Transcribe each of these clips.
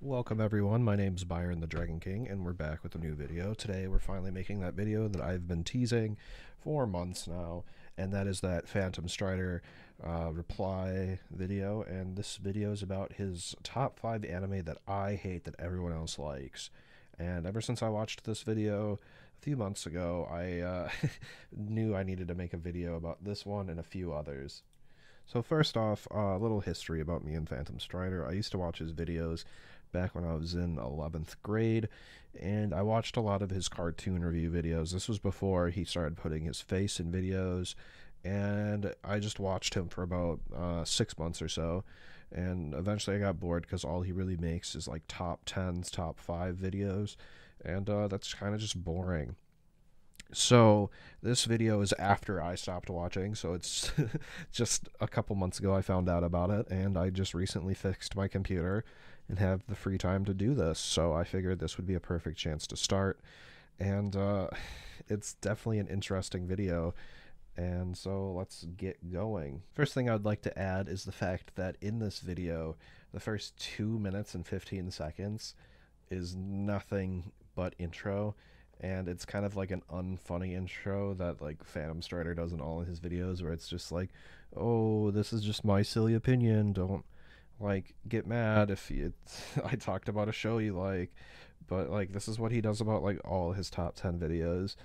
Welcome everyone, my name's ByronTheDragonKing, and we're back with a new video. Today we're finally making that video that I've been teasing for months now, and that is that PhantomStrider reply video, and this video is about his top 5 anime that I hate that everyone else likes. And ever since I watched this video a few months ago, I knew I needed to make a video about this one and a few others. So first off, a little history about me and PhantomStrider. I used to watch his videos back when I was in 11th grade, and I watched a lot of his cartoon review videos. This was before he started putting his face in videos, and I just watched him for about 6 months or so, and eventually I got bored because all he really makes is like top 10s, top 5 videos, and that's kind of just boring. So this video is after I stopped watching, so it's just a couple months ago I found out about it, and I just recently fixed my computer and have the free time to do this, so I figured this would be a perfect chance to start. And it's definitely an interesting video, and so let's get going. First thing I'd like to add is the fact that in this video the first 2 minutes and 15 seconds is nothing but intro, and it's kind of like an unfunny intro that like PhantomStrider does in all of his videos, where it's just like, oh, this is just my silly opinion, don't like get mad if I talked about a show you like. But like this is what he does about like all his top 10 videos,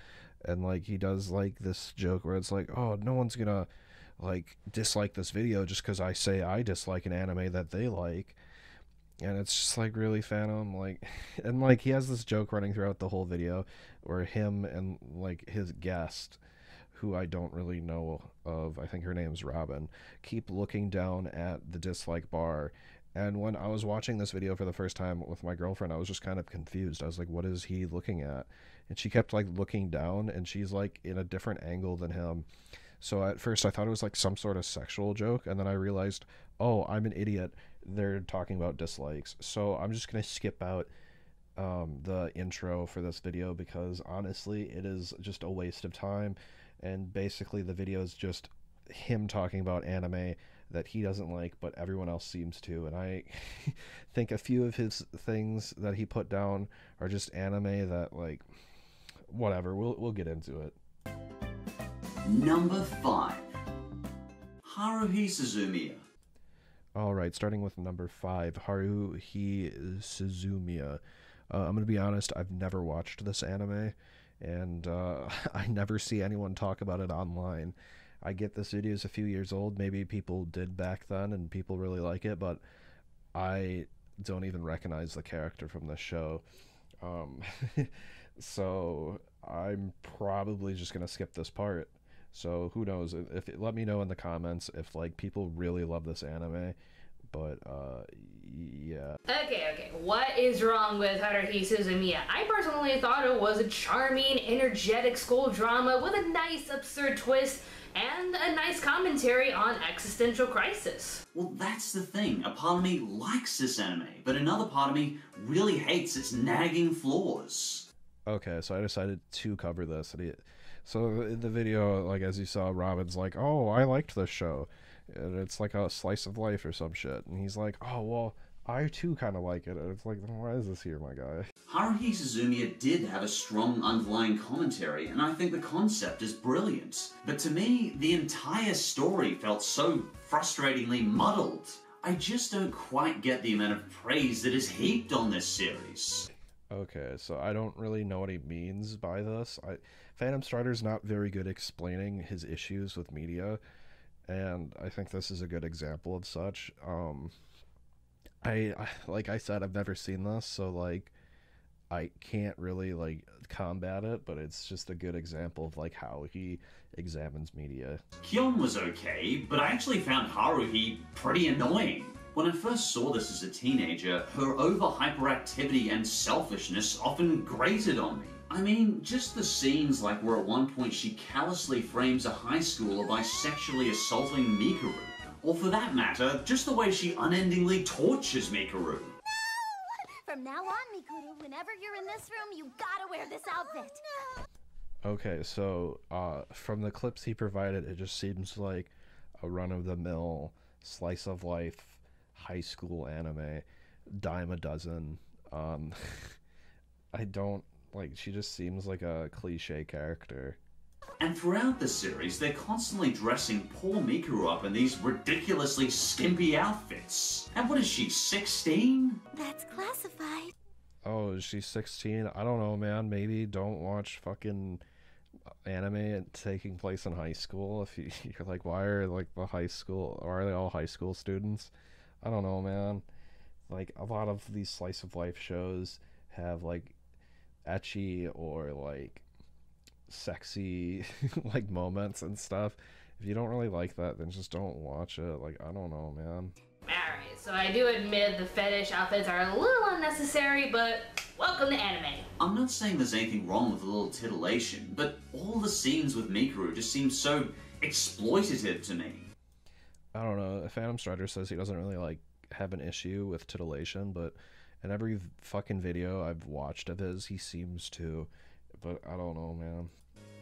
and like he does like this joke where it's like, oh, no one's gonna like dislike this video just because I say I dislike an anime that they like. And it's just like, really, Phantom, like, and like he has this joke running throughout the whole video where him and like his guest, who I don't really know of, I think her name's Robin, keep looking down at the dislike bar. And when I was watching this video for the first time with my girlfriend, I was just kind of confused. I was like, what is he looking at? And she kept like looking down, and she's like in a different angle than him. So at first I thought it was like some sort of sexual joke, and then I realized, oh, I'm an idiot, they're talking about dislikes. So I'm just gonna skip out the intro for this video because honestly it is just a waste of time, and basically the video is just him talking about anime that he doesn't like but everyone else seems to. And I think a few of his things that he put down are just anime that, like, whatever, we'll get into it. Number 5. Haruhi Suzumiya. Alright, starting with number 5, Haruhi Suzumiya. I'm gonna be honest, I've never watched this anime, and I never see anyone talk about it online. I get this video is a few years old, maybe people did back then and people really like it, but I don't even recognize the character from this show. So I'm probably just gonna skip this part. So who knows, if let me know in the comments if like people really love this anime. But yeah. Okay, what is wrong with Haruhi Suzumiya? I personally thought it was a charming, energetic school drama with a nice absurd twist and a nice commentary on existential crisis. Well, that's the thing. A part of me likes this anime, but another part of me really hates its nagging flaws. Okay, so I decided to cover this. So in the video, like as you saw, Robin's like, oh, I liked this show, and it's like a slice of life or some shit, and he's like, oh, well, I too kind of like it, and it's like, why is this here, my guy? Haruhi Suzumiya did have a strong underlying commentary, and I think the concept is brilliant. But to me, the entire story felt so frustratingly muddled. I just don't quite get the amount of praise that is heaped on this series. Okay, so I don't really know what he means by this. PhantomStrider's not very good explaining his issues with media, and I think this is a good example of such. I like I said, I've never seen this, so like I can't really like combat it, but it's just a good example of like how he examines media. Kyon was okay, but I actually found Haruhi pretty annoying. When I first saw this as a teenager, her over-hyperactivity and selfishness often grated on me. I mean, just the scenes like where at one point she callously frames a high schooler by sexually assaulting Mikaru. Or for that matter, just the way she unendingly tortures Mikaru. No! From now on, Mikaru, whenever you're in this room, you gotta wear this outfit. No! Okay, so from the clips he provided, it just seems like a run-of-the-mill slice of life high school anime. dime a dozen. Um, I don't like. She just seems like a cliche character. And throughout the series, they're constantly dressing poor Mikuru up in these ridiculously skimpy outfits. And what is she, 16? That's classified. Oh, she's 16? I don't know, man. Maybe don't watch fucking anime taking place in high school. If you're like, why are like the high school? Why are they all high school students? I don't know, man. Like a lot of these slice of life shows have like etchy or like sexy like moments and stuff. If you don't really like that, then just don't watch it. Like, I don't know, man. Alright, so I do admit the fetish outfits are a little unnecessary, but welcome to anime. I'm not saying there's anything wrong with a little titillation, but all the scenes with Mikuru just seem so exploitative to me. I don't know. PhantomStrider says he doesn't really like have an issue with titillation, but in every fucking video I've watched of his, he seems to. But I don't know, man.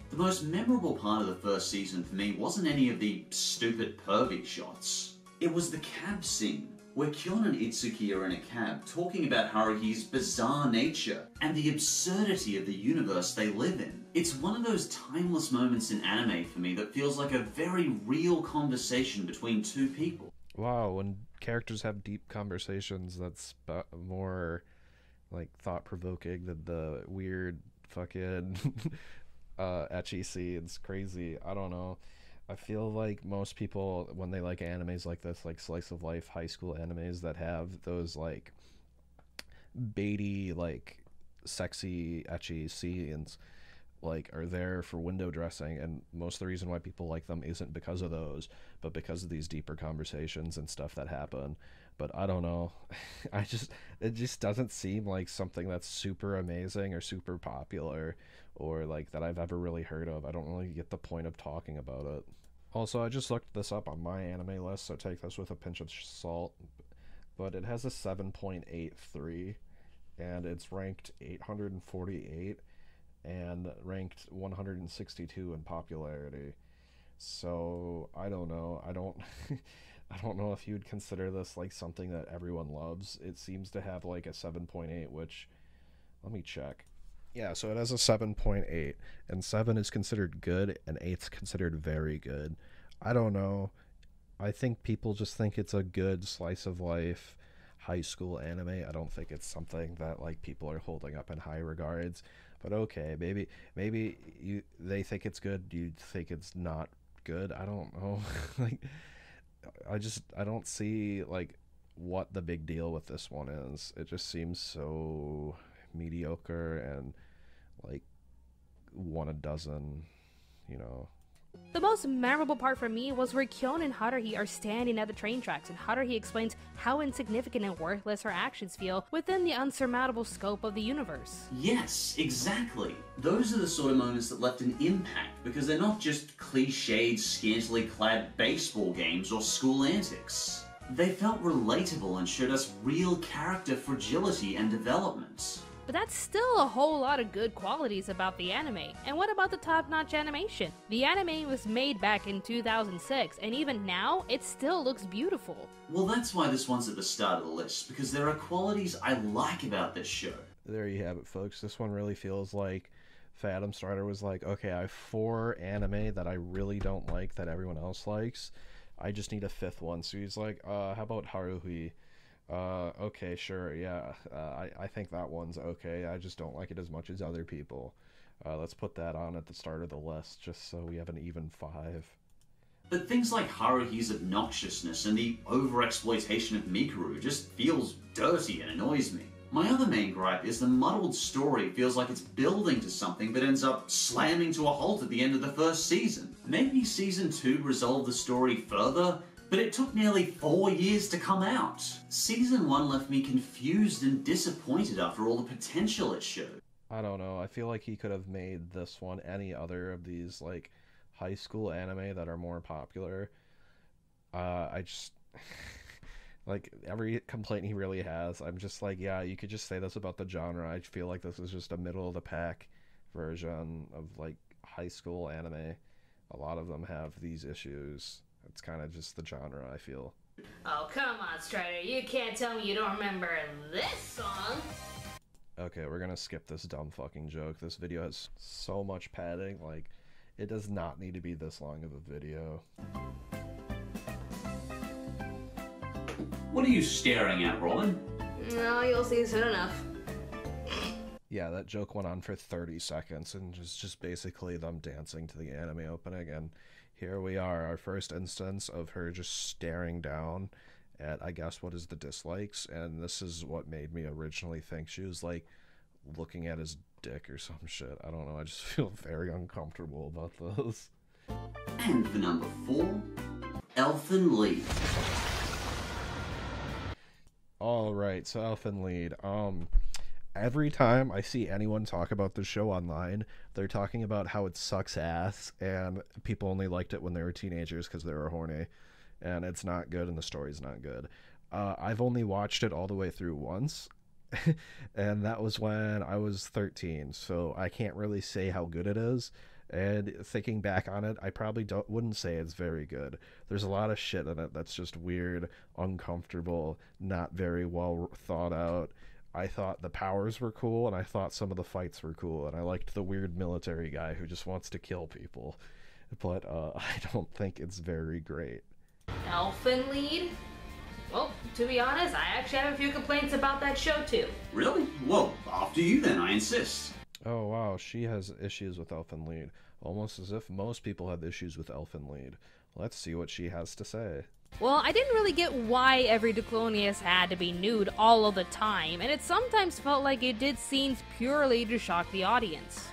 The most memorable part of the first season for me wasn't any of the stupid pervy shots. It was the cab scene, where Kyon and Itsuki are in a cab talking about Haruhi's bizarre nature and the absurdity of the universe they live in. It's one of those timeless moments in anime for me that feels like a very real conversation between two people. Wow, when characters have deep conversations, that's more like thought-provoking than the weird fucking etchy scenes. Crazy. I don't know. I feel like most people, when they like animes like this, like slice of life high school animes that have those like baity, like sexy etchy scenes, like are there for window dressing, and most of the reason why people like them isn't because of those, but because of these deeper conversations and stuff that happen. But I don't know. It just doesn't seem like something that's super amazing or super popular or like that I've ever really heard of. I don't really get the point of talking about it. Also, I just looked this up on my anime list, so take this with a pinch of salt, but it has a 7.83 and it's ranked 848 and ranked 162 in popularity. So I don't know. I don't know if you'd consider this like something that everyone loves. It seems to have like a 7.8, which, let me check. Yeah, so it has a 7.8, and 7 is considered good, and 8's considered very good. I don't know. I think people just think it's a good slice of life high school anime. I don't think it's something that like people are holding up in high regards. But okay, maybe they think it's good, you think it's not good. I don't know. Like I don't see like what the big deal with this one is. It just seems so mediocre and like one a dozen, you know. The most memorable part for me was where Kyon and Haruhi are standing at the train tracks, and Haruhi explains how insignificant and worthless her actions feel within the unsurmountable scope of the universe. Yes, exactly. Those are the sort of moments that left an impact, because they're not just cliched, scantily clad baseball games or school antics. They felt relatable and showed us real character fragility and development. But that's still a whole lot of good qualities about the anime. And what about the top-notch animation? The anime was made back in 2006, and even now, it still looks beautiful. Well, that's why this one's at the start of the list, because there are qualities I like about this show. There you have it, folks. This one really feels like PhantomStrider was like, okay, I have 4 anime that I really don't like that everyone else likes. I just need a 5th one. So he's like, how about Haruhi? Okay, sure, yeah, I think that one's okay. I just don't like it as much as other people. Let's put that on at the start of the list, just so we have an even 5. But things like Haruhi's obnoxiousness and the overexploitation of Mikuru just feels dirty and annoys me. My other main gripe is the muddled story feels like it's building to something but ends up slamming to a halt at the end of the first season. Maybe season 2 resolved the story further, but it took nearly 4 years to come out. Season 1 left me confused and disappointed after all the potential it showed. I don't know, I feel like he could have made this one any other of these, like, high school anime that are more popular. I just... like, every complaint he really has, I'm just like, yeah, you could just say this about the genre. I feel like this is just a middle-of-the-pack version of, like, high school anime. A lot of them have these issues. It's kind of just the genre, I feel. Oh, come on, Strider. You can't tell me you don't remember this song. Okay, we're gonna skip this dumb fucking joke. This video has so much padding, like, it does not need to be this long of a video. What are you staring at, Robin? No, you'll see soon enough. Yeah, that joke went on for 30 seconds and just basically them dancing to the anime opening, and here we are, our first instance of her just staring down at, I guess, what is the dislikes, and this is what made me originally think she was, like, looking at his dick or some shit. I don't know, I just feel very uncomfortable about this. And for number 4, Elfin Lead. Alright, so Elfin Lead, every time I see anyone talk about the show online, they're talking about how it sucks ass, and people only liked it when they were teenagers because they were horny, and it's not good, and the story's not good. I've only watched it all the way through once, and that was when I was 13, so I can't really say how good it is, and thinking back on it, I probably wouldn't say it's very good. There's a lot of shit in it that's just weird, uncomfortable, not very well thought out. I thought the powers were cool, and I thought some of the fights were cool, and I liked the weird military guy who just wants to kill people. But I don't think it's very great. Elfin Lead? Well, to be honest, I actually have a few complaints about that show too. Really? Well, after you then, I insist. Oh wow, she has issues with Elfin Lead. Almost as if most people have issues with Elfin Lead. Let's see what she has to say. Well, I didn't really get why every Declonius had to be nude all of the time, and it sometimes felt like it did scenes purely to shock the audience.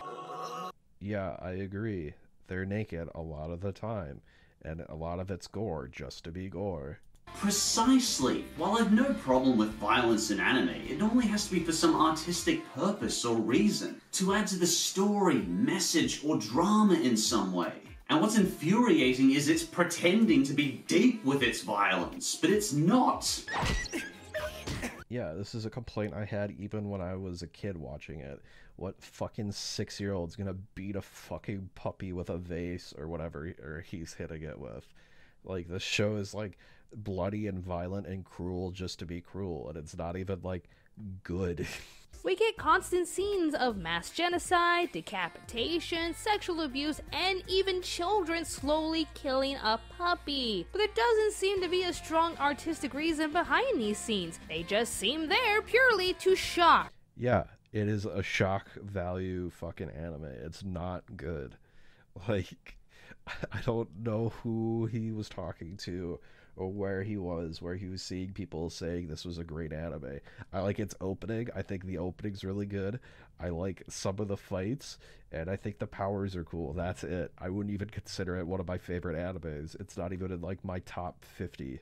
Yeah, I agree. They're naked a lot of the time, and a lot of it's gore just to be gore. Precisely. While I've no problem with violence in anime, it normally has to be for some artistic purpose or reason, to add to the story, message, or drama in some way. And what's infuriating is it's pretending to be deep with its violence, but it's not. Yeah, this is a complaint I had even when I was a kid watching it. What fucking 6-year-old's gonna beat a fucking puppy with a vase or whatever or he's hitting it with? Like, this show is, like, bloody and violent and cruel just to be cruel, and it's not even, like, good. We get constant scenes of mass genocide, decapitation, sexual abuse, and even children slowly killing a puppy. But there doesn't seem to be a strong artistic reason behind these scenes. They just seem there purely to shock. Yeah, it is a shock value fucking anime. It's not good. Like, I don't know who he was talking to or where he was seeing people saying this was a great anime. I like its opening. I think the opening's really good. I like some of the fights, and I think the powers are cool. That's it. I wouldn't even consider it one of my favorite animes. It's not even in, like, my top 50.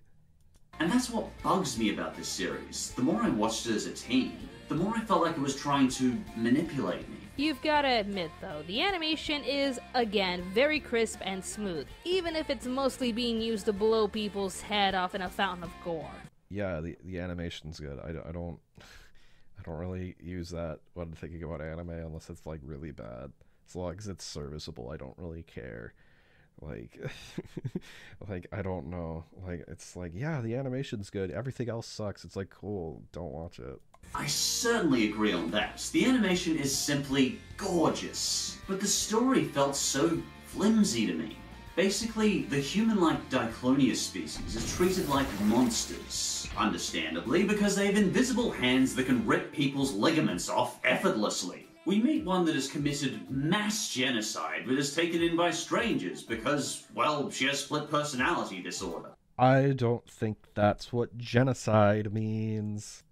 And that's what bugs me about this series. The more I watched it as a teen, the more I felt like it was trying to manipulate me. You've gotta admit though, the animation is, again, very crisp and smooth, even if it's mostly being used to blow people's head off in a fountain of gore. Yeah, the animation's good. I don't really use that when thinking about anime unless it's, like, really bad. As long as it's serviceable, I don't really care. Like, like, I don't know. Like, it's like, yeah, the animation's good. Everything else sucks. It's like, cool, don't watch it. I certainly agree on that. The animation is simply gorgeous, but the story felt so flimsy to me. Basically, the human-like Diclonius species is treated like monsters. Understandably, because they have invisible hands that can rip people's ligaments off effortlessly. We meet one that has committed mass genocide but is taken in by strangers because, well, she has split personality disorder. I don't think that's what genocide means.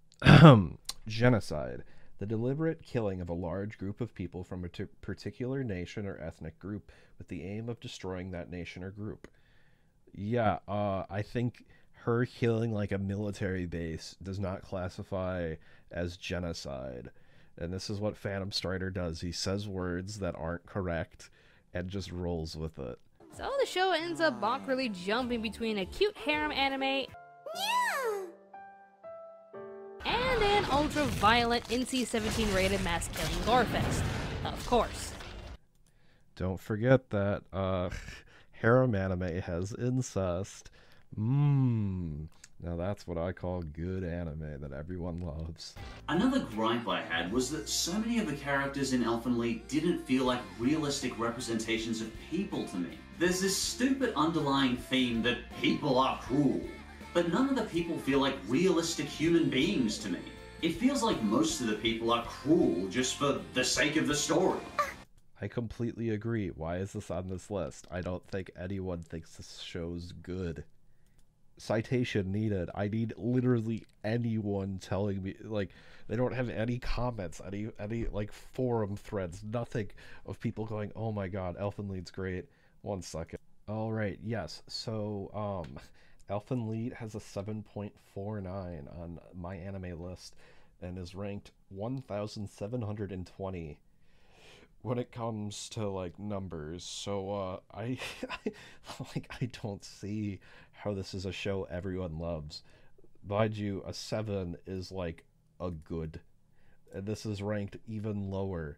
Genocide. The deliberate killing of a large group of people from a particular nation or ethnic group with the aim of destroying that nation or group. Yeah, I think her killing, like, a military base does not classify as genocide. And this is what PhantomStrider does. He says words that aren't correct and just rolls with it. So the show ends up awkwardly jumping between a cute harem anime and an ultra-violent NC-17 rated mass-killing gorefest. Of course. Don't forget that harem anime has incest. Now that's what I call good anime that everyone loves. Another gripe I had was that so many of the characters in Elfenlied didn't feel like realistic representations of people to me. There's this stupid underlying theme that people are cruel, but none of the people feel like realistic human beings to me. It feels like most of the people are cruel just for the sake of the story. I completely agree. Why is this on this list? I don't think anyone thinks this show's good. Citation needed. I need literally anyone telling me, like, they don't have any comments, any like forum threads, nothing of people going, oh my god, Elfenlied's great. 1 second. Alright, yes, so, Elfenlied has a 7.49 on my anime list and is ranked 1,720 when it comes to like numbers. So I don't see how this is a show everyone loves. Mind you, a 7 is like a good, and this is ranked even lower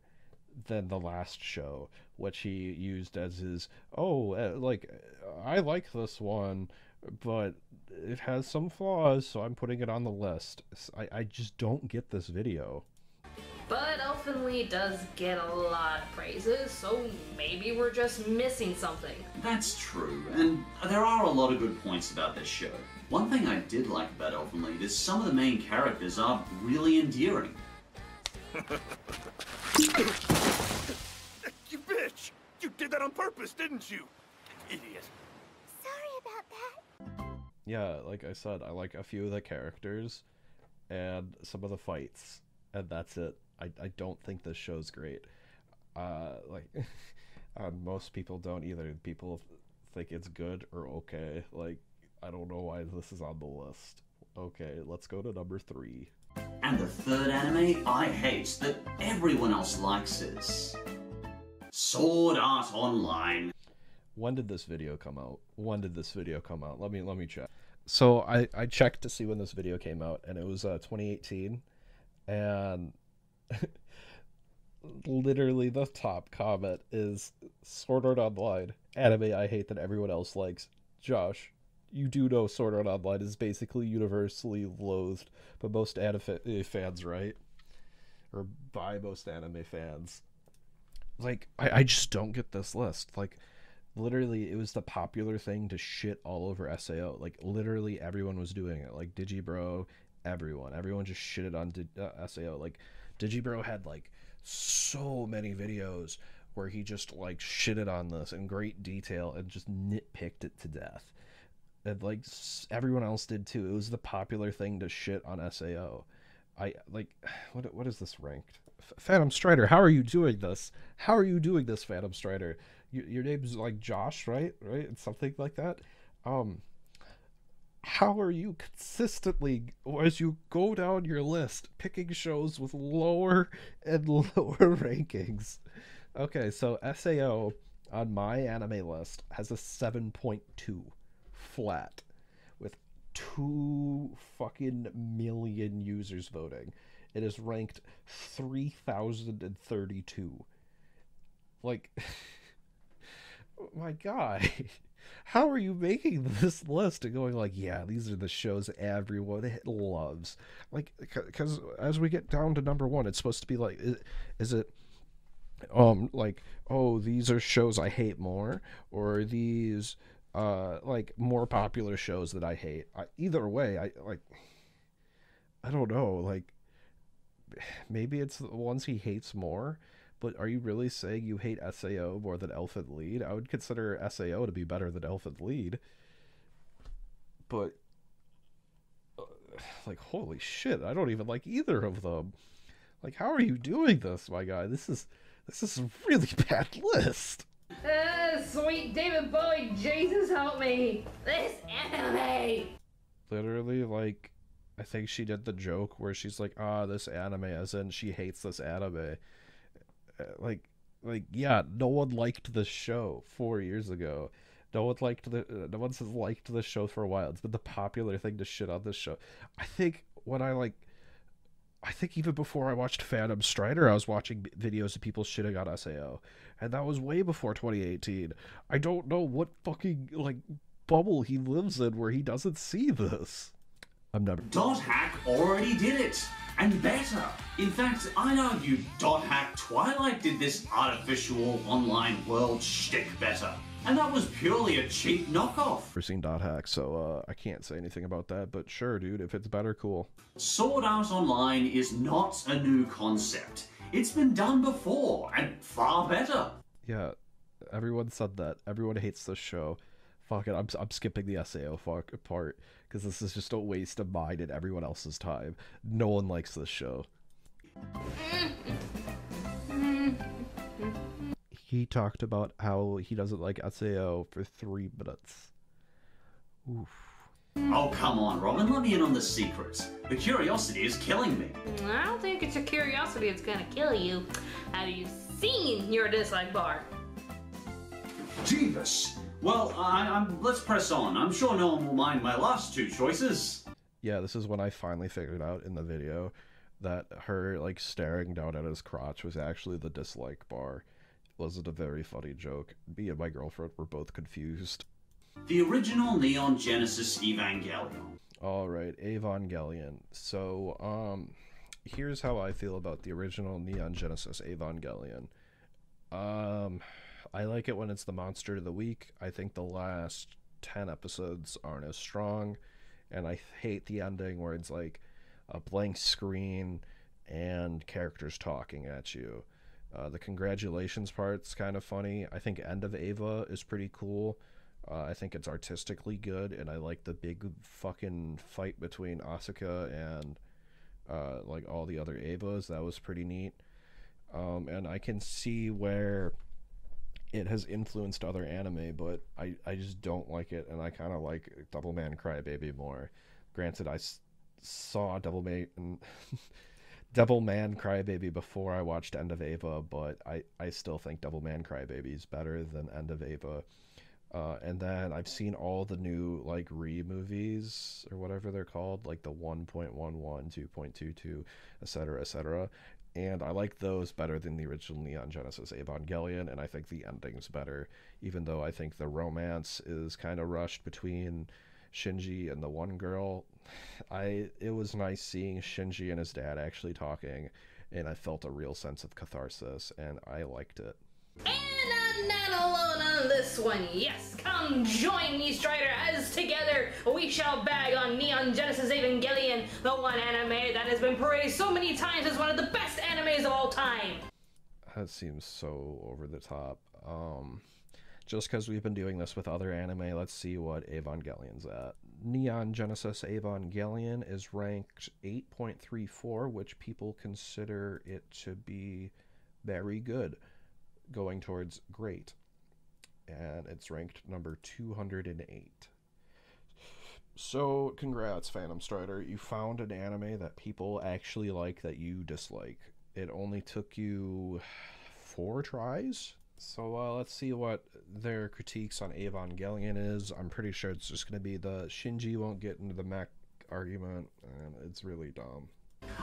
than the last show, which he used as his, like, I like this one, but it has some flaws, so I'm putting it on the list. I just don't get this video. But Elfenlied does get a lot of praises, so maybe we're just missing something. That's true, and there are a lot of good points about this show. One thing I did like about Elfenlied is some of the main characters are really endearing. You bitch! You did that on purpose, didn't you? Idiot. Sorry about that. Yeah, like I said, I like a few of the characters and some of the fights, and that's it. I don't think this show's great. Most people don't either. People think it's good or okay. Like, I don't know why this is on the list. Okay, let's go to number 3. And the third anime I hate that everyone else likes is Sword Art Online. When did this video come out? Let me check. So I checked to see when this video came out, and it was 2018, and literally the top comment is Sword Art Online, anime I hate that everyone else likes. Josh, you do know Sword Art Online is basically universally loathed by most anime fans, right? Or by most anime fans. Like, I just don't get this list. Like, literally, it was the popular thing to shit all over SAO. Like, literally everyone was doing it. Like, Digibro, everyone just shitted on SAO. Like, Digibro had like so many videos where he just like shitted on this in great detail and just nitpicked it to death, and like everyone else did too. It was the popular thing to shit on SAO. I like, what is this ranked? PhantomStrider, how are you doing this? PhantomStrider? Your name's like Josh, right? It's something like that. How are you consistently, as you go down your list, picking shows with lower and lower rankings? Okay, so SAO on my anime list has a 7.2 flat with 2 fucking million users voting. It is ranked 3,032. Like, my God. How are you making this list and going like, yeah, these are the shows everyone loves? Like, because as we get down to number 1, it's supposed to be like, is it like, oh, these are shows I hate more, or are these like more popular shows that I hate? Either way, I don't know. Like, maybe it's the ones he hates more. But are you really saying you hate SAO more than Elfenlied? I would consider SAO to be better than Elfenlied. But, like, holy shit, I don't even like either of them. Like, how are you doing this, my guy? This is a really bad list. Sweet David Bowie, Jesus help me! This anime! Literally, like, I think she did the joke where she's like, this anime, as in she hates this anime. Like, yeah, no one liked this show 4 years ago. No one has liked this show for a while. It's been the popular thing to shit on this show. I think even before I watched PhantomStrider, I was watching videos of people shitting on SAO, and that was way before 2018. I don't know what fucking like bubble he lives in where he doesn't see this. I'm never. Dot Hack already did it, and better. In fact, I'd argue Dot Hack Twilight did this artificial online world shtick better. And that was purely a cheap knockoff. Never seen Dot Hack, so I can't say anything about that, but sure, dude, if it's better, cool. Sword Art Online is not a new concept. It's been done before, and far better. Yeah, everyone said that. Everyone hates this show. Fuck it, I'm skipping the SAO part, because this is just a waste of mine and everyone else's time. No one likes this show. He talked about how he doesn't like SAO for 3 minutes. Oof. Oh, come on, Robin, let me in on the secret. The curiosity is killing me. I don't think it's your curiosity that's gonna kill you. Have you seen your dislike bar? Jeebus. Well, let's press on. I'm sure no one will mind my last 2 choices. Yeah, this is when I finally figured out in the video that her, like, staring down at his crotch was actually the dislike bar. It wasn't a very funny joke. Me and my girlfriend were both confused. The original Neon Genesis Evangelion. Alright, Evangelion. So, here's how I feel about the original Neon Genesis Evangelion. I like it when it's the monster of the week. I think the last 10 episodes aren't as strong, and I hate the ending where it's like a blank screen and characters talking at you. The congratulations part's kind of funny. I think End of Eva is pretty cool. I think it's artistically good, and I like the big fucking fight between Asuka and like all the other Evas. That was pretty neat. And I can see where it has influenced other anime, but I just don't like it, and I kind of like Devilman Crybaby more. Granted, I saw Devilman Crybaby before I watched End of Eva, but I still think Devilman Crybaby is better than End of Eva. And then I've seen all the new, like, re-movies, or whatever they're called, like the 1.11, 2.22, etc., etc., and I like those better than the original Neon Genesis Evangelion, and I think the ending's better, even though I think the romance is kind of rushed between Shinji and the one girl. It was nice seeing Shinji and his dad actually talking, and I felt a real sense of catharsis, and I liked it. And I'm not alone on this one. Yes, come join me, Strider, as together we shall bag on Neon Genesis Evangelion, the one anime that has been praised so many times as one of the best animes of all time. That seems so over the top. Just because we've been doing this with other anime, let's see what Evangelion's at. Neon Genesis Evangelion is ranked 8.34, which people consider it to be very good, going towards great, and it's ranked number 208. So congrats, PhantomStrider, you found an anime that people actually like that you dislike. It only took you 4 tries, so let's see what their critiques on Evangelion is. I'm pretty sure it's just going to be the Shinji won't get into the mech argument, and it's really dumb.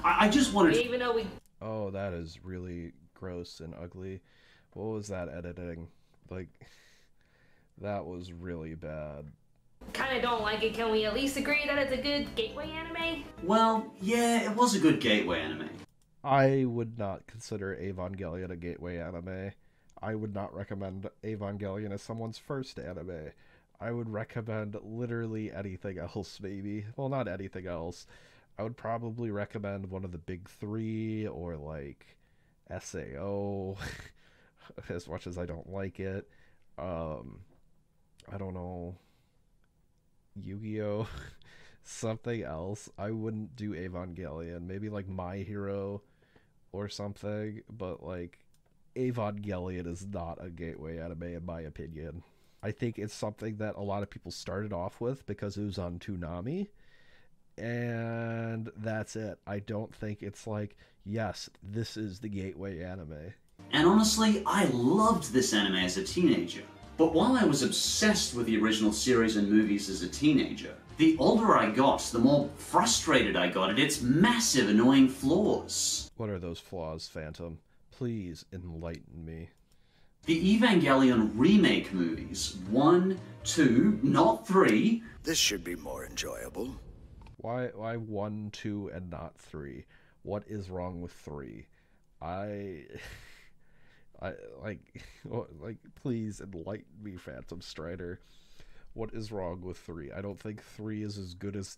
I just wanted to... Even though we... Oh, that is really gross and ugly. What was that editing? Like, that was really bad. Kinda don't like it. Can we at least agree that it's a good gateway anime? Well, yeah, it was a good gateway anime. I would not consider Evangelion a gateway anime. I would not recommend Evangelion as someone's first anime. I would recommend literally anything else, maybe. Well, not anything else. I would probably recommend one of the big 3, or like SAO, as much as I don't like it. I don't know, Yu-Gi-Oh! Something else. I wouldn't do Evangelion. Maybe like My Hero or something, but like Evangelion is not a gateway anime in my opinion. I think it's something that a lot of people started off with because it was on Toonami, and that's it. I don't think it's like, yes, this is the gateway anime. And honestly, I loved this anime as a teenager. But while I was obsessed with the original series and movies as a teenager, the older I got, the more frustrated I got at its massive, annoying flaws. What are those flaws, Phantom? Please enlighten me. The Evangelion remake movies, 1, 2, not 3. This should be more enjoyable. Why 1, 2, and not 3? What is wrong with 3? I like, please enlighten me, PhantomStrider. What is wrong with 3? I don't think 3 is as good as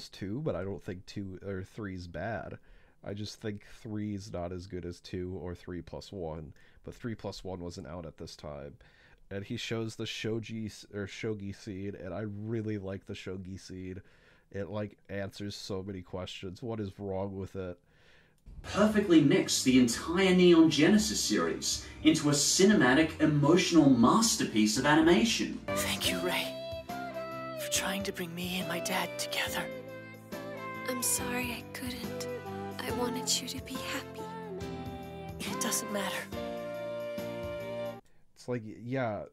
2, but I don't think 3 is bad. I just think 3 is not as good as 2 or 3 plus 1, but 3 plus 1 wasn't out at this time. And he shows the shogi scene, and I really like the shogi scene. It like answers so many questions. What is wrong with it? Perfectly mix the entire Neon Genesis series into a cinematic, emotional masterpiece of animation. Thank you, Ray, for trying to bring me and my dad together. I'm sorry I couldn't. I wanted you to be happy. It doesn't matter. It's like, yeah,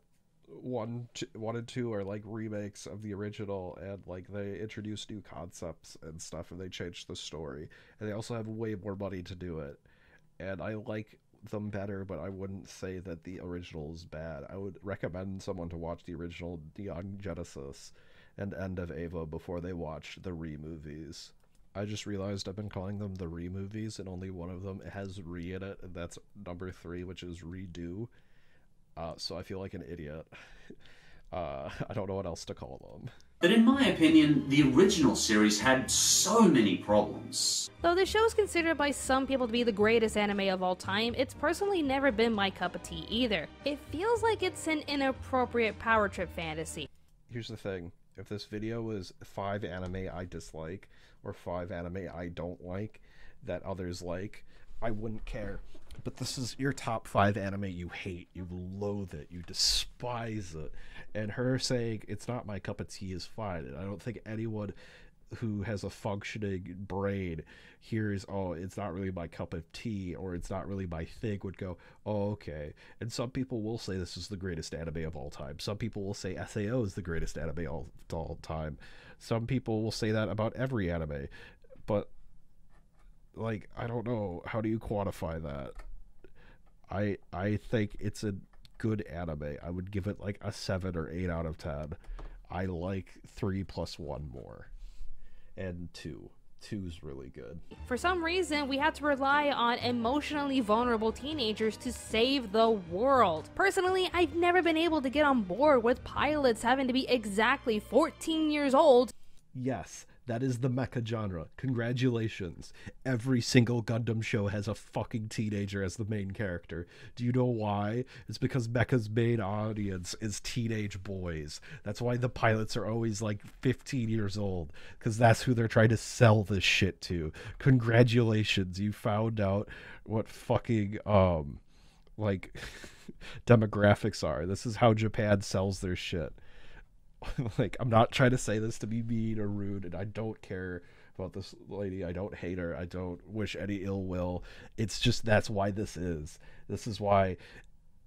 1 and 2 are like remakes of the original, and like they introduce new concepts and stuff, and they change the story, and they also have way more money to do it, and I like them better, but I wouldn't say that the original is bad. I would recommend someone to watch the original Neon Genesis and End of Eva before they watch the re-movies. I just realized I've been calling them the re-movies, and only one of them has re in it, and that's number 3, which is redo. So I feel like an idiot. I don't know what else to call them. But in my opinion, the original series had so many problems. Though the show is considered by some people to be the greatest anime of all time, it's personally never been my cup of tea either. It feels like it's an inappropriate power trip fantasy. Here's the thing. If this video was 5 anime I dislike, or 5 anime I don't like, that others like, I wouldn't care. But this is your top 5 anime you hate, you loathe it, you despise it. And her saying, it's not my cup of tea is fine. And I don't think anyone who has a functioning brain hears, oh, it's not really my cup of tea, or it's not really my thing, would go, oh, okay. And some people will say this is the greatest anime of all time. Some people will say SAO is the greatest anime of all time. Some people will say that about every anime. But, like, I don't know. How do you quantify that? I think it's a good anime. I would give it like a 7 or 8 out of 10. I like 3 plus 1 more. And 2. 2's really good. For some reason, we had to rely on emotionally vulnerable teenagers to save the world. Personally, I've never been able to get on board with pilots having to be exactly 14 years old. Yes, that is the mecha genre. Congratulations. Every single Gundam show has a fucking teenager as the main character. Do you know why? It's because mecha's main audience is teenage boys. That's why the pilots are always like 15 years old, because that's who they're trying to sell this shit to. Congratulations, you found out what fucking like demographics are. This is how Japan sells their shit. Like, I'm not trying to say this to be mean or rude, and I don't care about this lady. I don't hate her. I don't wish any ill will. It's just, that's why this is. This is why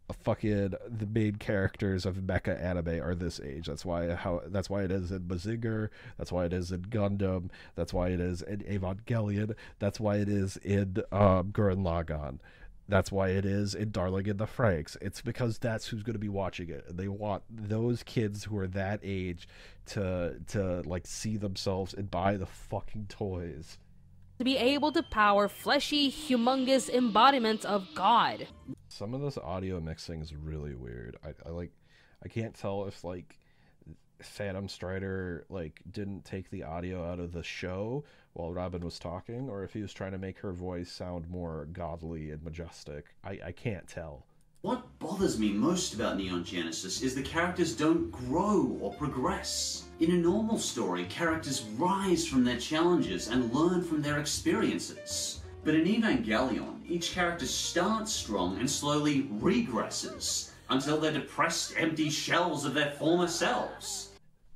the main characters of mecha anime are this age. That's why it is in Mazinger. That's why it is in Gundam. That's why it is in Evangelion. That's why it is in Gurren Lagann. That's why it is in Darling in the Franxx. It's because that's who's going to be watching it. And they want those kids who are that age to like see themselves and buy the fucking toys. To be able to power fleshy, humongous embodiments of God. Some of this audio mixing is really weird. I can't tell if like PhantomStrider like didn't take the audio out of the show while Robin was talking, or if he was trying to make her voice sound more godly and majestic. I can't tell. What bothers me most about Neon Genesis is the characters don't grow or progress. In a normal story, characters rise from their challenges and learn from their experiences. But in Evangelion, each character starts strong and slowly regresses until they're depressed, empty shells of their former selves.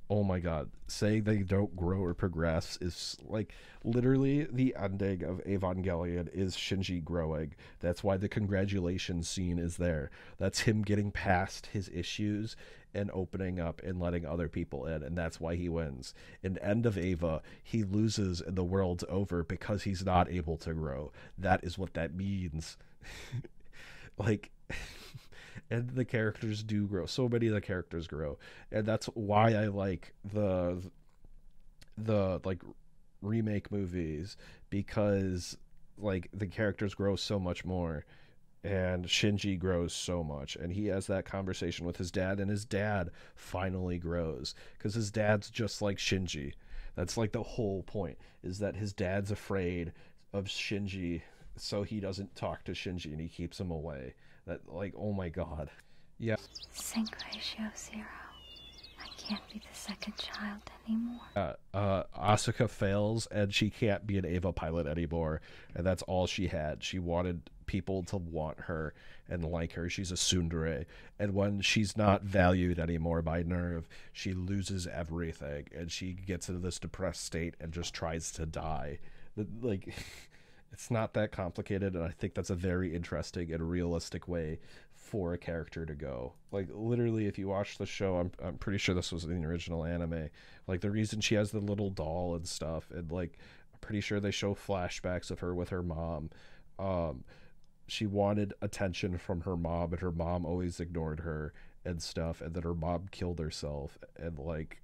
Oh my god, saying they don't grow or progress is like literally the ending of Evangelion is Shinji growing. That's why the congratulations scene is there. That's him getting past his issues and opening up and letting other people in, and that's why he wins. In End of Eva, he loses and the world's over because he's not able to grow. That is what that means. Like, And the characters do grow. So many of the characters grow, and that's why I like the like remake movies, because like the characters grow so much more, and Shinji grows so much, and he has that conversation with his dad, and his dad finally grows because his dad's just like Shinji. That's like the whole point, is that his dad's afraid of Shinji, so he doesn't talk to Shinji and he keeps him away. That, like, oh my god. Yeah. Sync ratio 0. I can't be the second child anymore. Asuka fails and she can't be an Eva pilot anymore, and that's all she had. She wanted people to want her and like her. She's a tsundere, and when she's not valued anymore by Nerve, she loses everything, and she gets into this depressed state and just tries to die. Like, it's not that complicated, and I think that's a very interesting and realistic way for a character to go. Like, literally, if you watch the show, I'm pretty sure this was in the original anime, like, the reason she has the little doll and stuff, and, like, I'm pretty sure they show flashbacks of her with her mom. She wanted attention from her mom, and her mom always ignored her and stuff, and then her mom killed herself, and, like,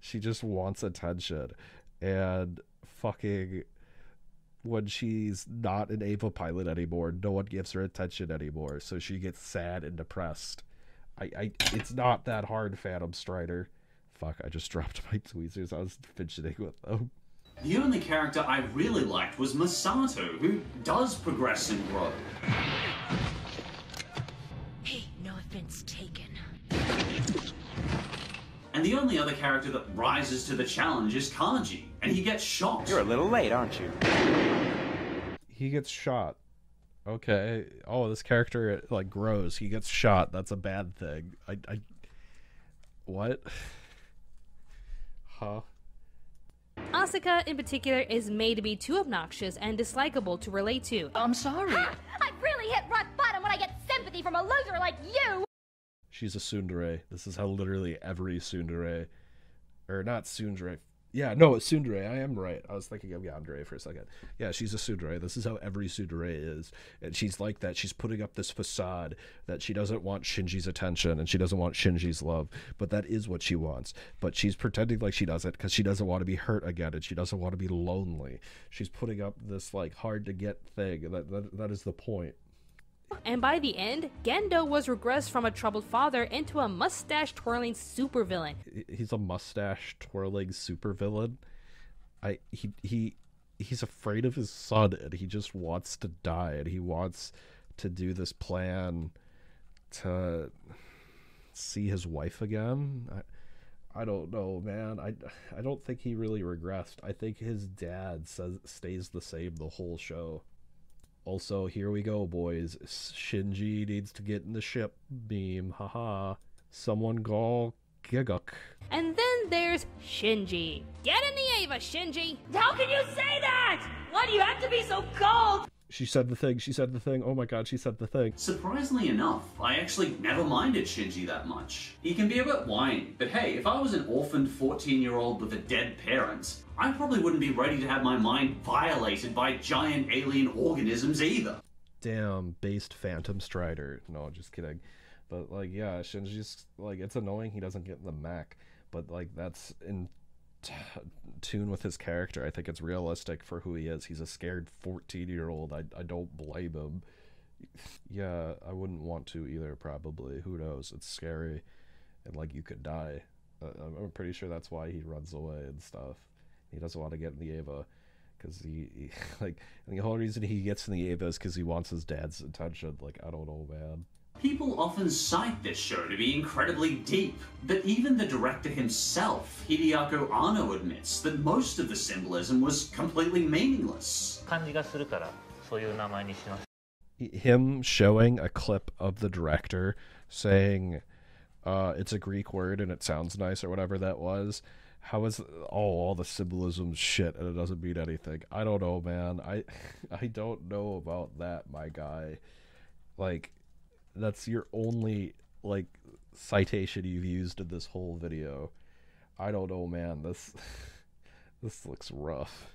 she just wants attention. And fucking, when she's not an Ava pilot anymore, no one gives her attention anymore, so she gets sad and depressed. It's not that hard, PhantomStrider. Fuck, I just dropped my tweezers. I was fidgeting with them. The only character I really liked was Masato, who does progress and grow. Hey, no offense taken. And the only other character that rises to the challenge is Kanji, and he gets shot. You're a little late, aren't you? He gets shot. Okay. Oh, this character, like, grows. He gets shot. That's a bad thing. What? Huh? Asuka, in particular, is made to be too obnoxious and dislikable to relate to. I'm sorry. I've really hit rock bottom when I get sympathy from a loser like you! She's a tsundere. This is how literally every tsundere, or not tsundere. Yeah, no, it's tsundere. I am right. I was thinking of yandere for a second. Yeah, she's a tsundere. This is how every tsundere is. And she's like that. She's putting up this facade that she doesn't want Shinji's attention and she doesn't want Shinji's love. But that is what she wants. But she's pretending like she doesn't because she doesn't want to be hurt again and she doesn't want to be lonely. She's putting up this, like, hard-to-get thing. That is the point. And by the end, Gendo was regressed from a troubled father into a mustache-twirling supervillain. He's a mustache-twirling supervillain. He's afraid of his son, and he just wants to die, and he wants to do this plan to see his wife again. I don't know, man. I don't think he really regressed. I think his dad stays the same the whole show. Also, here we go, boys. Shinji needs to get in the ship beam. Haha. Someone call Giguk. And then there's Shinji. Get in the Ava, Shinji! How can you say that? Why do you have to be so cold? She said the thing. She said the thing. Oh my god, she said the thing. Surprisingly enough, I actually never minded Shinji that much. He can be a bit whiny, but hey, if I was an orphaned 14-year-old with a dead parent, I probably wouldn't be ready to have my mind violated by giant alien organisms either. Damn, based PhantomStrider. No, just kidding. But, like, yeah, Shinji's, like, it's annoying he doesn't get in the mech, but, like, that's in tune with his character. I think it's realistic for who he is. He's a scared 14-year-old. I don't blame him. Yeah, I wouldn't want to either, probably. Who knows? It's scary, and, like, you could die. I'm pretty sure that's why he runs away and stuff. He doesn't want to get in the Ava, because he like, and the whole reason he gets in the Ava is because he wants his dad's attention. Like, I don't know, man. People often cite this show to be incredibly deep, but even the director himself, Hideaki Anno, admits that most of the symbolism was completely meaningless. Him showing a clip of the director saying it's a Greek word and it sounds nice or whatever that was. How is all the symbolism shit and it doesn't mean anything? I don't know, man. I don't know about that, my guy. Like, that's your only, like, citation you've used in this whole video. I don't know, man. This looks rough.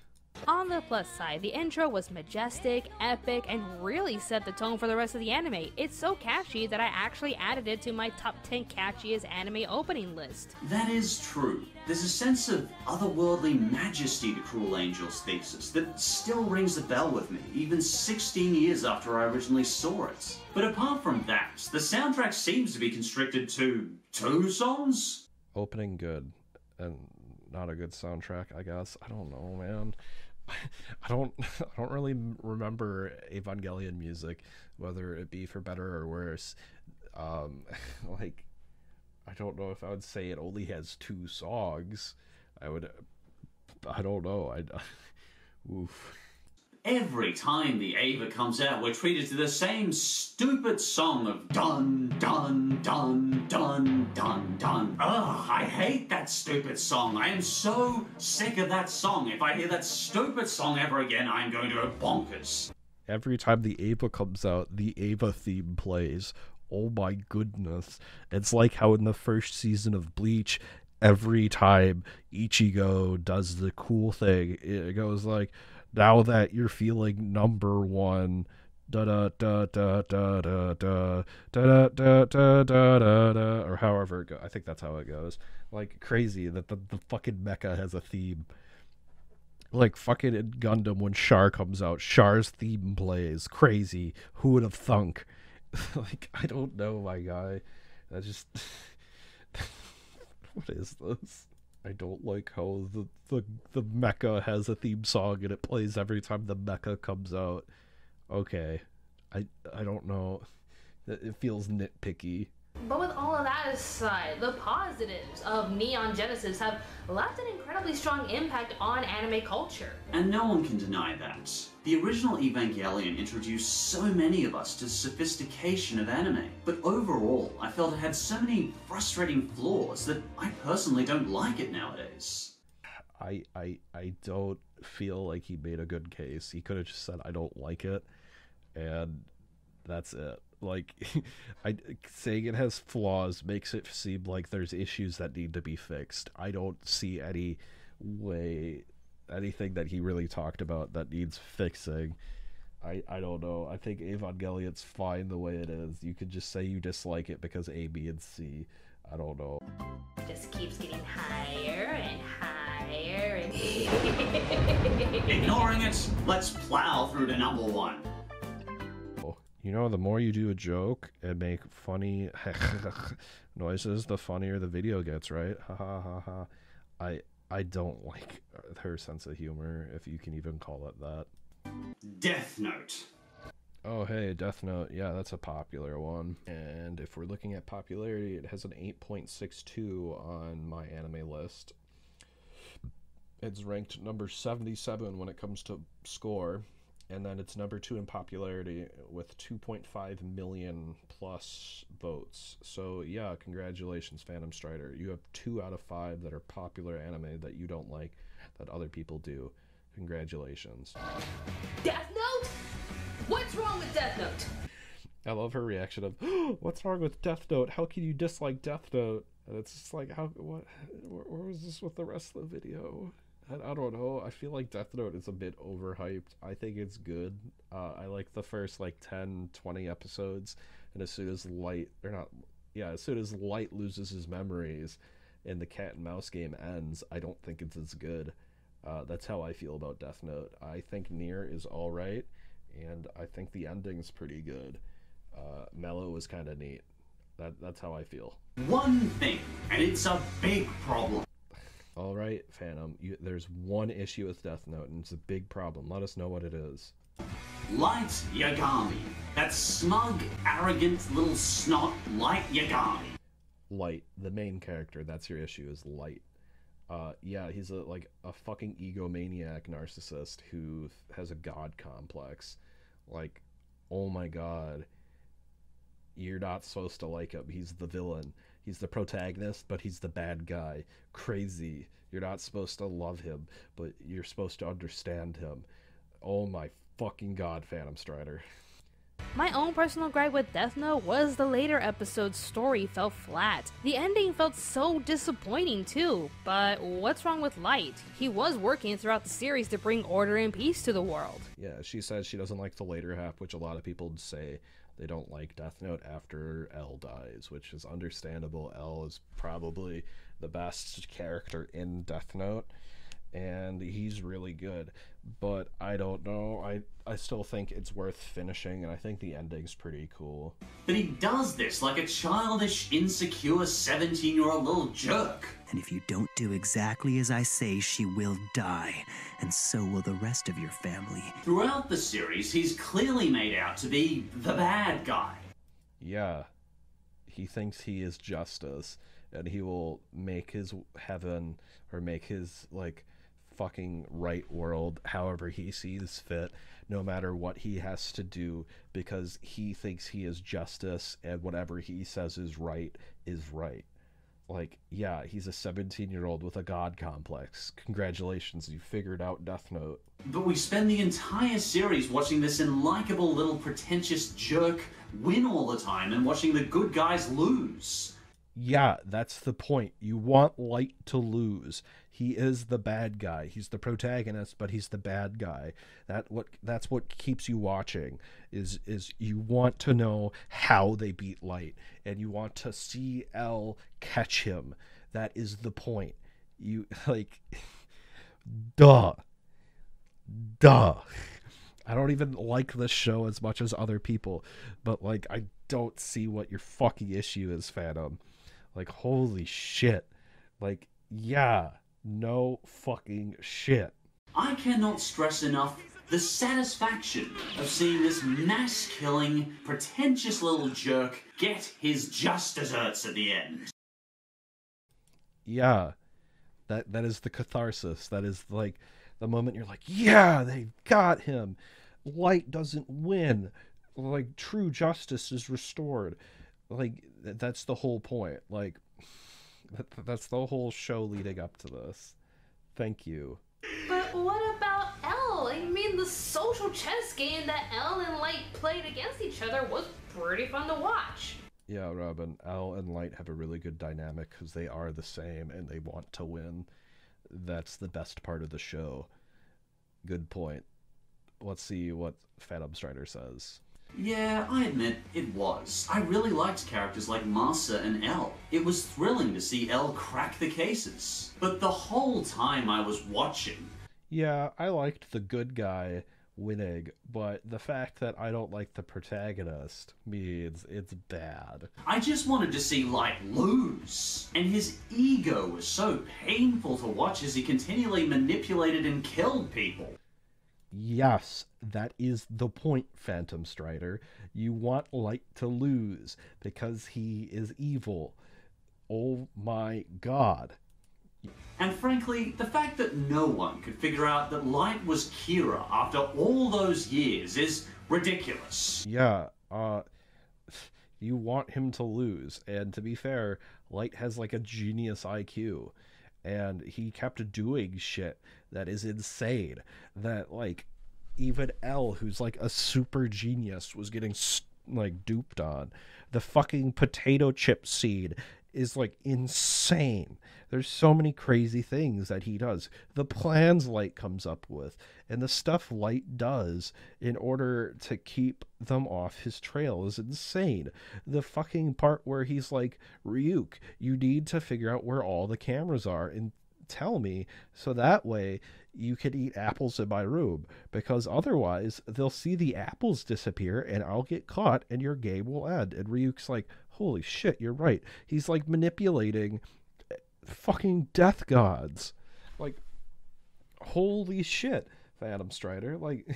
On the plus side, the intro was majestic, epic, and really set the tone for the rest of the anime. It's so catchy that I actually added it to my top 10 catchiest anime opening list. That is true. There's a sense of otherworldly majesty to Cruel Angel's thesis that still rings a bell with me, even 16 years after I originally saw it. But apart from that, the soundtrack seems to be constricted to 2 songs? Opening good, and not a good soundtrack, I guess. I don't know, man. I don't really remember Evangelion music, whether it be for better or worse. Like, I don't know if I would say it only has 2 songs. I don't know. Oof. Every time the Ava comes out, we're treated to the same stupid song of dun dun dun dun dun dun. Ugh, I hate that stupid song. I am so sick of that song. If I hear that stupid song ever again, I'm going to go bonkers. Every time the Ava comes out, the Ava theme plays. Oh my goodness. It's like how in the first season of Bleach, every time Ichigo does the cool thing, it goes like, now that you're feeling number one, da da da da da da da da da da da da, or however it goes. I think that's how it goes. Like, crazy that the fucking mecha has a theme. Like, fucking in Gundam, when Char comes out, Char's theme plays. Crazy. Who would have thunk? Like, I don't know, my guy. I just... What is this? I don't like how the mecha has a theme song and it plays every time the mecha comes out. Okay. I don't know. It feels nitpicky. But with all of that aside, the positives of Neon Genesis have left an incredibly strong impact on anime culture. And no one can deny that. The original Evangelion introduced so many of us to the sophistication of anime, but overall, I felt it had so many frustrating flaws that I personally don't like it nowadays. I don't feel like he made a good case. He could have just said, I don't like it, and that's it. Like, saying it has flaws makes it seem like there's issues that need to be fixed. I don't see anything that he really talked about that needs fixing. I don't know. I think Evangelion's fine the way it is. You could just say you dislike it because A, B, and C. I don't know. It just keeps getting higher and higher and... Ignoring it, let's plow through to number 1. You know, the more you do a joke and make funny noises, the funnier the video gets, right? Ha ha ha ha. I don't like her sense of humor, if you can even call it that. Death Note. Oh, hey, Death Note. Yeah, that's a popular one. And if we're looking at popularity, it has an 8.62 on my anime list. It's ranked number 77 when it comes to score. And then it's number 2 in popularity with 2.5 million plus votes. So yeah, congratulations, PhantomStrider. You have 2 out of 5 that are popular anime that you don't like, that other people do. Congratulations. Death Note? What's wrong with Death Note? I love her reaction of, oh, what's wrong with Death Note? How can you dislike Death Note? And it's just like, where was this with the rest of the video? I don't know. I feel like Death Note is a bit overhyped. I think it's good. I like the first like 10, 20 episodes, and as soon as Light loses his memories and the cat and mouse game ends, I don't think it's as good. That's how I feel about Death Note. I think Nier is alright, and I think the ending's pretty good. Mellow is kind of neat. That's how I feel. One thing, and it's a big problem. Alright, Phantom, there's one issue with Death Note, and it's a big problem. Let us know what it is. Light Yagami. That smug, arrogant little snot, Light Yagami. Light, the main character, that's your issue, is Light. Yeah, he's a fucking egomaniac narcissist who has a god complex. Like, oh my god. You're not supposed to like him. He's the villain. He's the protagonist, but he's the bad guy. Crazy. You're not supposed to love him, but you're supposed to understand him. Oh my fucking god, PhantomStrider. My own personal gripe with Death Note was the later episode's story fell flat. The ending felt so disappointing too, but what's wrong with Light? He was working throughout the series to bring order and peace to the world. Yeah, she says she doesn't like the later half, which a lot of people say they don't like Death Note after L dies, which is understandable. L is probably the best character in Death Note, and he's really good. But I don't know, I still think it's worth finishing, and I think the ending's pretty cool. But he does this like a childish, insecure 17-year-old little jerk. And if you don't do exactly as I say, she will die, and so will the rest of your family. Throughout the series, he's clearly made out to be the bad guy. Yeah, he thinks he is justice, and he will make his heaven, or make his, like, fucking right world however he sees fit, no matter what he has to do, because he thinks he is justice, and whatever he says is right is right. Like, yeah, he's a 17-year-old with a god complex. Congratulations, you figured out Death Note. But we spend the entire series watching this unlikable little pretentious jerk win all the time and watching the good guys lose. Yeah, that's the point. You want Light to lose. He is the bad guy. He's the protagonist, but he's the bad guy. That's what keeps you watching, is you want to know how they beat Light, and you want to see L catch him. That is the point. You, like, duh. I don't even like this show as much as other people, but, like, I don't see what your fucking issue is, Phantom. Like, holy shit. Like, yeah, no fucking shit. I cannot stress enough the satisfaction of seeing this mass-killing, pretentious little jerk get his just desserts at the end. Yeah, that is the catharsis. That is, like, the moment you're like, yeah, they got him. Light doesn't win. Like, true justice is restored. Like, that's the whole point. Like, that's the whole show leading up to this. Thank you. But what about L? I mean, the social chess game that L and Light played against each other was pretty fun to watch. Yeah, Robin, L and Light have a really good dynamic because they are the same and they want to win. That's the best part of the show. Good point. Let's see what PhantomStrider says. Yeah, I admit, it was. I really liked characters like Masa and L. It was thrilling to see L crack the cases. But the whole time I was watching... Yeah, I liked the good guy winning, but the fact that I don't like the protagonist means it's bad. I just wanted to see Light lose. And his ego was so painful to watch as he continually manipulated and killed people. Yes, that is the point, PhantomStrider. You want Light to lose because he is evil. Oh my god. And frankly, the fact that no one could figure out that Light was Kira after all those years is ridiculous. Yeah, you want him to lose, and to be fair, Light has like a genius IQ. And he kept doing shit that is insane, that, like, even L, who's like a super genius, was getting, like, duped on. The fucking potato chip scene is, like, insane. There's so many crazy things that he does. The plans Light comes up with, and the stuff Light does in order to keep them off his trail is insane. The fucking part where he's like, Ryuk, you need to figure out where all the cameras are and tell me, so that way you can eat apples in my room, because otherwise they'll see the apples disappear and I'll get caught and your game will end. And Ryuk's like, holy shit, you're right. He's like manipulating fucking death gods. Like, holy shit, PhantomStrider. Like,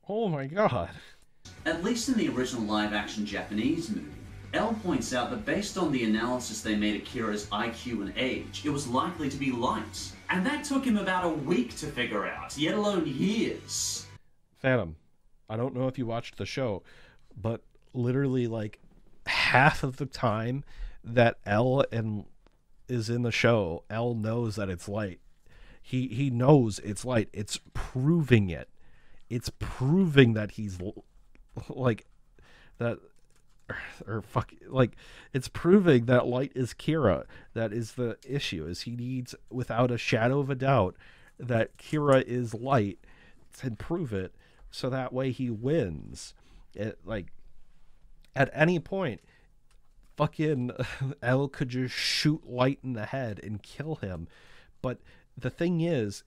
oh my god. At least in the original live-action Japanese movie, L points out that based on the analysis they made of Kira's IQ and age, it was likely to be Light. And that took him about a week to figure out, let alone years. Phantom, I don't know if you watched the show, but literally like half of the time that L is in the show, L knows that it's Light. He knows it's Light. It's proving it. It's proving that he's like that, or fuck, like it's proving that Light is Kira. That is the issue. Is he needs, without a shadow of a doubt, that Kira is Light, to prove it, so that way he wins. Like at any point, fucking L could just shoot Light in the head and kill him. But the thing is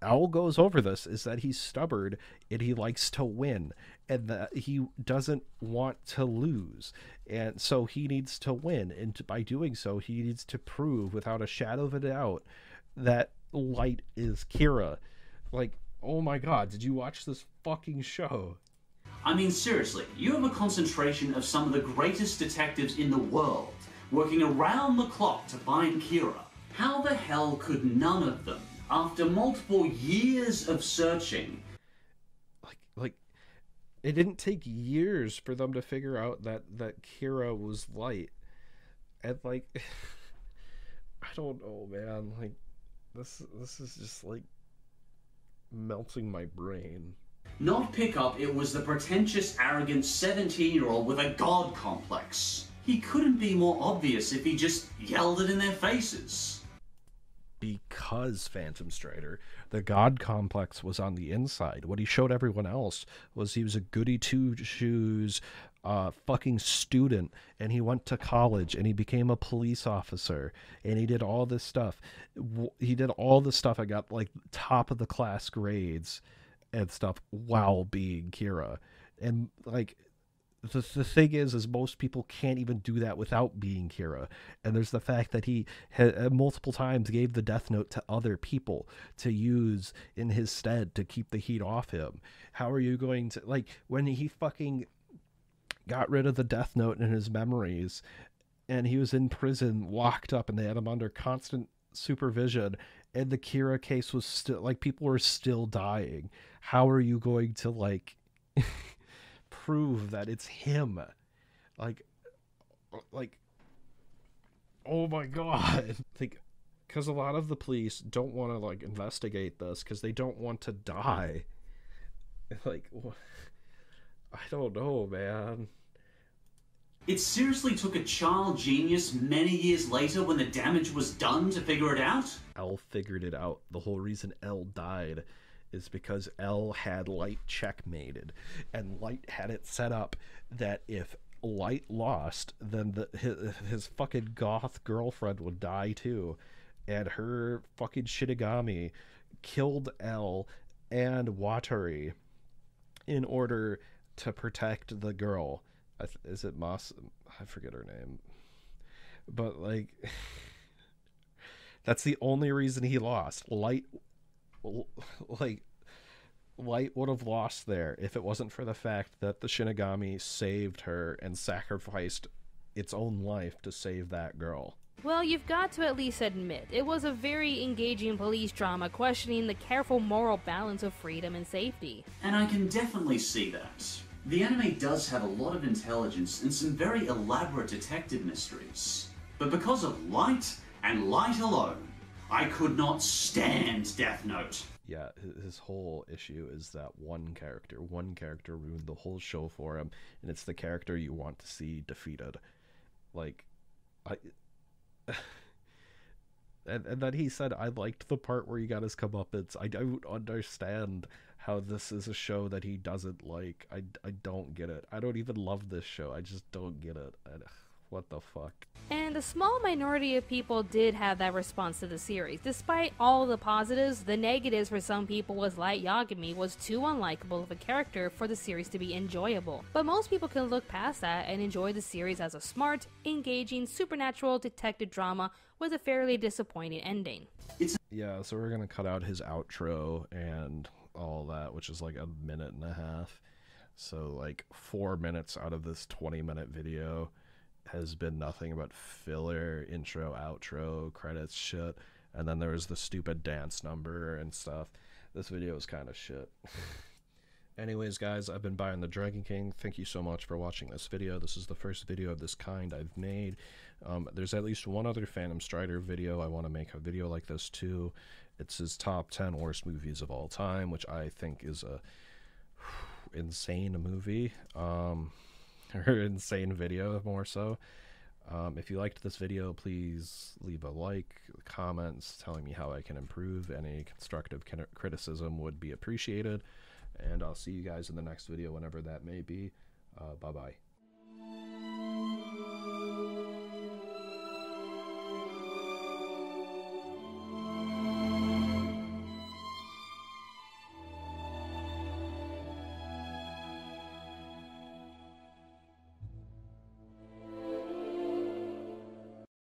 L goes over this, is that he's stubborn and he likes to win, and that he doesn't want to lose, and so he needs to win, and by doing so he needs to prove without a shadow of a doubt that Light is Kira. Like, oh my god, did you watch this fucking show? I mean, seriously, you have a concentration of some of the greatest detectives in the world working around the clock to find Kira. How the hell could none of them, after multiple years of searching... Like, it didn't take years for them to figure out that Kira was Light. And, like, I don't know, man. Like, this is just, like, melting my brain. Not pick up it was the pretentious, arrogant 17-year-old with a god complex. He couldn't be more obvious if he just yelled it in their faces. Because PhantomStrider, the god complex was on the inside. What he showed everyone else was he was a goody two-shoes fucking student, and he went to college and he became a police officer, and he did all this stuff. He did all this stuff. I got like top of the class grades and stuff while being Kira. And like the thing is most people can't even do that without being Kira. And there's the fact that he multiple times gave the death note to other people to use in his stead to keep the heat off him. How are you going to, like, when he fucking got rid of the death note in his memories and he was in prison locked up and they had him under constant supervision, and the Kira case was still, like, people were still dying. How are you going to, like, prove that it's him? Like, oh my god. Like, because a lot of the police don't want to, like, investigate this because they don't want to die. Like, I don't know, man. It seriously took a child genius many years later when the damage was done to figure it out? L figured it out. The whole reason L died is because L had Light checkmated, and Light had it set up that if Light lost, then his fucking goth girlfriend would die too, and her fucking Shinigami killed L and Watari in order to protect the girl. Is it Moss? I forget her name. But, like, that's the only reason he lost. Light would have lost there if it wasn't for the fact that the Shinigami saved her and sacrificed its own life to save that girl. Well, you've got to at least admit, it was a very engaging police drama questioning the careful moral balance of freedom and safety. And I can definitely see that. The anime does have a lot of intelligence and some very elaborate detective mysteries. But because of Light, and Light alone, I could not stand Death Note. Yeah, his whole issue is that one character ruined the whole show for him, and it's the character you want to see defeated. Like, and then he said, I liked the part where he got his comeuppance. I don't understand how this is a show that he doesn't like. I don't get it. I don't even love this show. I just don't get it. What the fuck? And a small minority of people did have that response to the series. Despite all the positives, the negatives for some people was Light Yagami was too unlikable of a character for the series to be enjoyable. But most people can look past that and enjoy the series as a smart, engaging, supernatural detective drama with a fairly disappointing ending. Yeah, so we're gonna cut out his outro and all that, which is like 1.5 minutes. So like 4 minutes out of this 20-minute video has been nothing but filler, intro, outro, credits, shit. And then there was the stupid dance number and stuff. This video is kind of shit. Anyways, guys, I've been ByronTheDragonKing. Thank you so much for watching this video. This is the first video of this kind I've made. There's at least one other PhantomStrider video. I want to make a video like this too. It's his top 10 worst movies of all time, which I think is insane movie, or insane video more so. If you liked this video, please leave a like, comments telling me how I can improve. Any constructive criticism would be appreciated. And I'll see you guys in the next video, whenever that may be. Bye-bye.